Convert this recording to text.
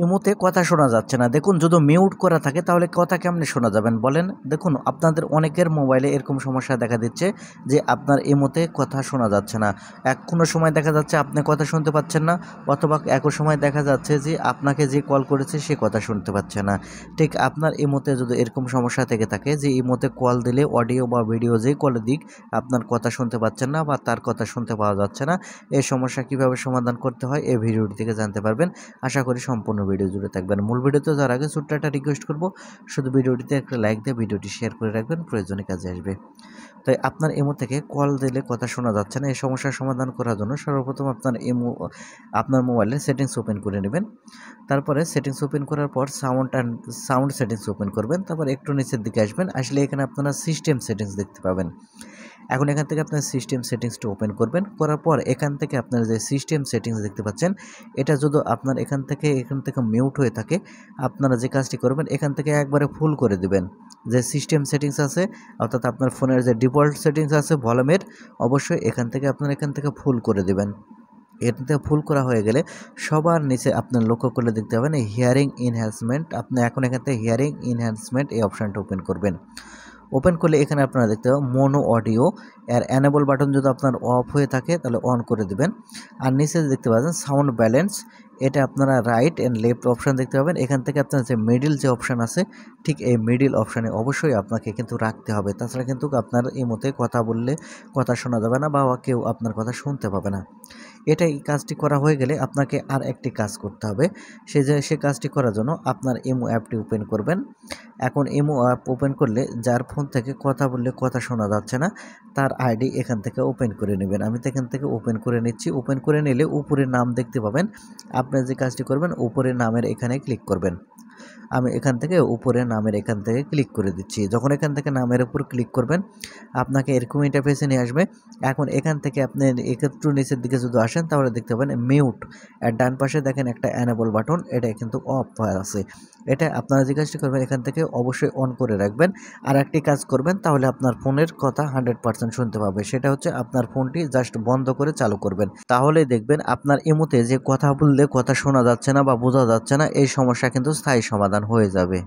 ইমোতে কথা শোনা যাচ্ছে না। দেখুন যদি মিউট করা থাকে তাহলে কথা কেমনে শোনা যাবেন বলেন? দেখুন আপনাদের অনেকের মোবাইলে এরকম সমস্যা দেখা দিচ্ছে যে আপনার ইমোতে কথা শোনা যাচ্ছে না। কোনো সময় দেখা যাচ্ছে আপনি কথা শুনতে পাচ্ছেন না, অথবা একই সময় দেখা যাচ্ছে যে আপনাকে যে কল করেছে সে কথা শুনতে পাচ্ছে না। ঠিক আপনার ইমোতে যদি এরকম সমস্যা থেকে থাকে যে ইমোতে কল দিলে অডিও বা ভিডিও যেই কলে দিক আপনার কথা শুনতে পাচ্ছেন না বা তার কথা শুনতে পাওয়া যাচ্ছে না, এই সমস্যা কীভাবে সমাধান করতে হয় এই ভিডিওটি থেকে জানতে পারবেন। আশা করি সম্পূর্ণ ভিডিও জুড়ে থাকবেন। মূল ভিডিওতে যাওয়ার আগে ছোট্ট একটা রিকোয়েস্ট করব, শুধু ভিডিওটিতে একটা লাইক দিয়ে ভিডিওটি শেয়ার করে রাখবেন, প্রয়োজনে কাজে আসবে। তাই আপনার ইমো থেকে কল দিলে কথা শোনা যাচ্ছে না, এই সমস্যার সমাধান করার জন্য সর্বপ্রথম আপনার মোবাইলের সেটিংস ওপেন করে নেবেন। তারপরে সেটিংস ওপেন করার পর সাউন্ড সেটিংস ওপেন করবেন। তারপর একটু নিচের দিকে আসবেন, আসলে এখানে আপনারা সিস্টেম সেটিংস দেখতে পাবেন। এখন এখান থেকে আপনার সিস্টেম সেটিংসটা ওপেন করবেন। করার পর এখান থেকে আপনার যে সিস্টেম সেটিংস দেখতে পাচ্ছেন, এটা যদি আপনার এখান থেকে মিউট হয়ে থাকে, আপনারা যে কাজটি করবেন এখান থেকে একবারে ফুল করে দিবেন। যে সিস্টেম সেটিংস আছে অর্থাৎ আপনার ফোনের যে ডিফল্ট সেটিংস আছে ভলিউমের, অবশ্যই এখান থেকে ফুল করে দিবেন। এখান থেকে ফুল করা হয়ে গেলে সবার নিচে আপনার লক্ষ্য করলে দেখতে পাবেন এই হিয়ারিং এনহ্যান্সমেন্ট। আপনি এখন এখান থেকে হিয়ারিং এনহ্যান্সমেন্ট এই অপশানটা ওপেন করবেন। ওপেন করলে এখানে আপনারা দেখতে পাবেন মোনো অডিও এর অ্যানেবল বাটন যদি আপনার অফ হয়ে থাকে তাহলে অন করে দেবেন। আর নিচে দেখতে পাচ্ছেন সাউন্ড ব্যালেন্স, এটা আপনারা রাইট অ্যান্ড লেফট অপশান দেখতে পাবেন। এখান থেকে আপনার যে মিডিল যে অপশান আছে, ঠিক এই মিডিল অপশানে অবশ্যই আপনাকে কিন্তু রাখতে হবে, তাছাড়া কিন্তু আপনার ইমোতে কথা বললে কথা শোনা যাবে না বা কেউ আপনার কথা শুনতে পাবে না। এই কাজটি করা হয়ে গেলে আপনাকে আর একটি কাজ করতে হবে। সে কাজটি করার জন্য আপনার ইমো অ্যাপটি ওপেন করবেন। এখন ইমো অ্যাপ ওপেন করলে যার ফোন থেকে কথা বললে কথা শোনা যাচ্ছে না, তার আইডি এখান থেকে ওপেন করে নেবেন। আমি তো এখান থেকে ওপেন করে নিচ্ছি। ওপেন করে নিলে উপরে নাম দেখতে পাবেন। আপনি যে কাজটি করবেন উপরে নামের এখানে ক্লিক করবেন। আমি এখান থেকে উপরে নামের এখান থেকে ক্লিক করে দিচ্ছি। যখন এখান থেকে নামের উপর ক্লিক করবেন আপনাকে এরকম ইন্টারফেসে নিয়ে আসবে। এখন এখান থেকে আপনি একটু নিচের দিকে যদি আসেন তাহলে দেখতে পাবেন মিউট, আর ডান পাশে দেখেন একটা অ্যানেবল বাটন, এটা কিন্তু অফ আছে। এটা আপনারা যে কাজটি করবেন এখান থেকে অবশ্যই অন করে রাখবেন। আর একটি কাজ করবেন, তাহলে আপনার ফোনের কথা 100% শুনতে পাবে। সেটা হচ্ছে আপনার ফোনটি জাস্ট বন্ধ করে চালু করবেন, তাহলেই দেখবেন আপনার ইমোতে যে কথা বললে কথা শোনা যাচ্ছে না বা বোঝা যাচ্ছে না, এই সমস্যা কিন্তু স্থায়ী সমাধান হয়ে যাবে।